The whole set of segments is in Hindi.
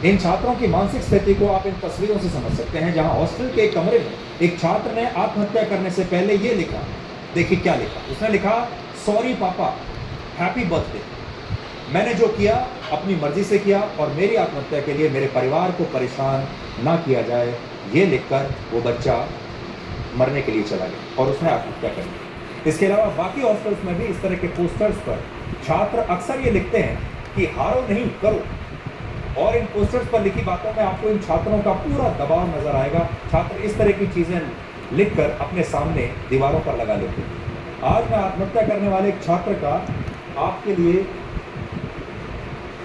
इन छात्रों की मानसिक स्थिति को आप इन तस्वीरों से समझ सकते हैं, जहां हॉस्टल के एक कमरे में एक छात्र ने आत्महत्या करने से पहले ये लिखा। देखिए क्या लिखा उसने। लिखा, सॉरी पापा, हैप्पी बर्थडे। मैंने जो किया अपनी मर्जी से किया और मेरी आत्महत्या के लिए मेरे परिवार को परेशान ना किया जाए, ये लिखकर वो बच्चा मरने के लिए चला गया और उसने आत्महत्या कर ली। इसके अलावा बाकी हॉस्टल्स में भी इस तरह के पोस्टर्स पर छात्र अक्सर ये लिखते हैं कि हारो नहीं करो, और इन पोस्टर्स पर लिखी बातों में आपको इन छात्रों का पूरा दबाव नजर आएगा। छात्र इस तरह की चीजें लिखकर अपने सामने दीवारों पर लगा लेते हैं। आज मैं आत्महत्या करने वाले एक छात्र का आपके लिए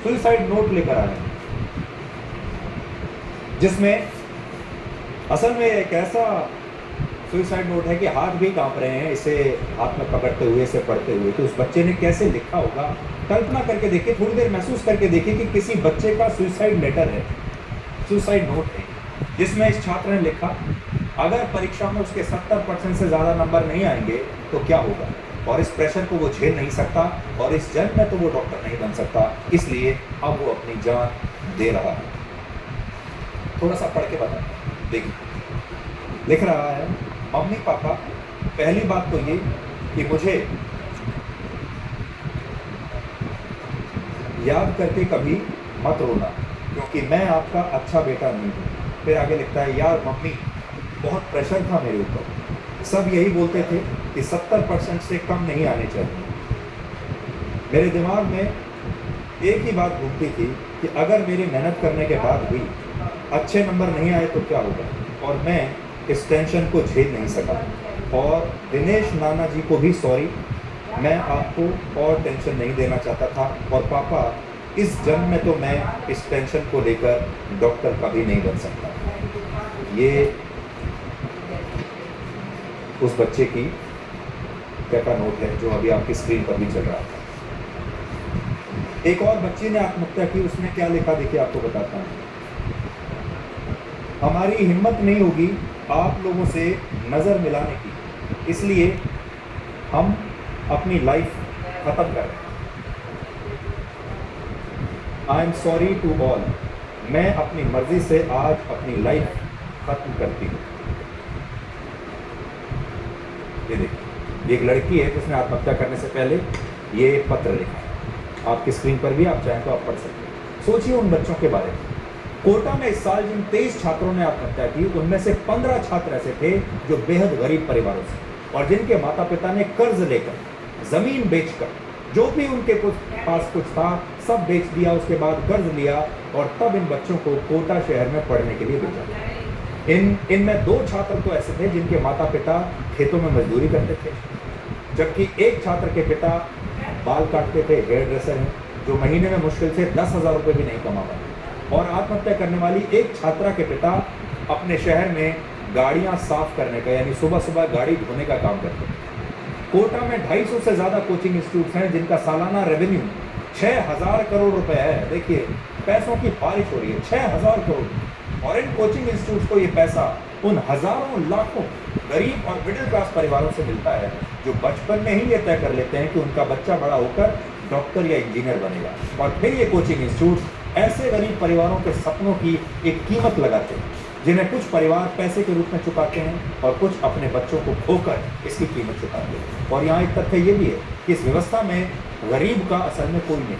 सुसाइड नोट लेकर आया हूं, जिसमें असल में एक ऐसा सुसाइड नोट है कि हाथ भी कांप रहे हैं इसे हाथ में पकड़ते हुए, इसे पढ़ते हुए कि उस बच्चे ने कैसे लिखा होगा। कल्पना करके देखिए, थोड़ी देर महसूस करके देखिए कि किसी बच्चे का सुसाइड लेटर है, सुसाइड नोट है, जिसमें इस छात्र ने लिखा अगर परीक्षा में उसके 70% से ज़्यादा नंबर नहीं आएंगे तो क्या होगा, और इस प्रेशर को वो झेल नहीं सकता और इस जन्म में तो वो डॉक्टर नहीं बन सकता, इसलिए अब वो अपनी जान दे रहा है। थोड़ा सा पढ़ के बताता हूं, देखिए लिख रहा है, मम्मी पापा, पहली बात तो ये कि मुझे याद करके कभी मत रोना, क्योंकि मैं आपका अच्छा बेटा नहीं हूँ। फिर आगे लिखता है, यार मम्मी, बहुत प्रेशर था मेरे ऊपर, सब यही बोलते थे कि 70% से कम नहीं आने चाहिए। मेरे दिमाग में एक ही बात घूमती थी कि अगर मेरी मेहनत करने के बाद भी अच्छे नंबर नहीं आए तो क्या होगा, और मैं इस टेंशन को झेल नहीं सका। और दिनेश नाना जी को भी सॉरी, मैं आपको और टेंशन नहीं देना चाहता था, और पापा, इस जन्म में तो मैं इस टेंशन को लेकर डॉक्टर कभी नहीं बन सकता। ये उस बच्चे की क्या का नोट है जो अभी आपकी स्क्रीन पर भी चल रहा था। एक और बच्ची ने आत्महत्या की, उसने क्या लिखा देखिए, आपको बताता हूँ। हमारी हिम्मत नहीं होगी आप लोगों से नज़र मिलाने की, इसलिए हम अपनी लाइफ खत्म कर रहे हैं। I am sorry to all, मैं अपनी मर्जी से आज अपनी लाइफ खत्म करती हूँ। ये देखिए, एक लड़की है जिसने आत्महत्या करने से पहले ये पत्र लिखा है। आपकी स्क्रीन पर भी आप चाहें तो आप पढ़ सकते हैं। सोचिए उन बच्चों के बारे में। कोटा में इस साल जिन 23 छात्रों ने आत्महत्या की, उनमें से 15 छात्र ऐसे थे जो बेहद गरीब परिवारों से, और जिनके माता पिता ने कर्ज लेकर, जमीन बेचकर, जो भी उनके पास कुछ था सब बेच दिया, उसके बाद कर्ज लिया और तब इन बच्चों को कोटा शहर में पढ़ने के लिए भेजा। इनमें 2 छात्र तो ऐसे थे जिनके माता पिता खेतों में मजदूरी करते थे, जबकि एक छात्र के पिता बाल काटते थे, हेयर ड्रेसर हैं, जो महीने में मुश्किल से 10,000 रुपये भी नहीं कमा पाते। और आत्महत्या करने वाली एक छात्रा के पिता अपने शहर में गाड़ियां साफ करने का, यानी सुबह सुबह गाड़ी धोने का काम करते हैं। कोटा में 250 से ज़्यादा कोचिंग इंस्टीट्यूट हैं जिनका सालाना रेवेन्यू 6,000 करोड़ रुपए है। देखिए, पैसों की बारिश हो रही है, 6,000 करोड़। और इन कोचिंग इंस्टीट्यूट को ये पैसा उन हजारों लाखों गरीब और मिडिल क्लास परिवारों से मिलता है, जो बचपन में ही ये तय कर लेते हैं कि उनका बच्चा बड़ा होकर डॉक्टर या इंजीनियर बनेगा, और फिर ये कोचिंग इंस्टीट्यूट ऐसे गरीब परिवारों के सपनों की एक कीमत लगाते हैं, जिन्हें कुछ परिवार पैसे के रूप में चुकाते हैं और कुछ अपने बच्चों को खोकर इसकी कीमत चुकाते हैं। और यहाँ एक तथ्य ये भी है कि इस व्यवस्था में गरीब का असल में कोई नहीं।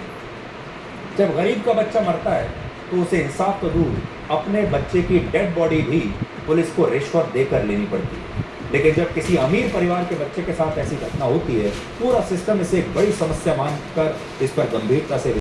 जब गरीब का बच्चा मरता है तो उसे इंसाफ तो दूर, अपने बच्चे की डेड बॉडी भी पुलिस को रिश्वत देकर लेनी पड़ती है। लेकिन जब किसी अमीर परिवार के बच्चे के साथ ऐसी घटना होती है, पूरा सिस्टम इसे एक बड़ी समस्या मानकर इस पर गंभीरता से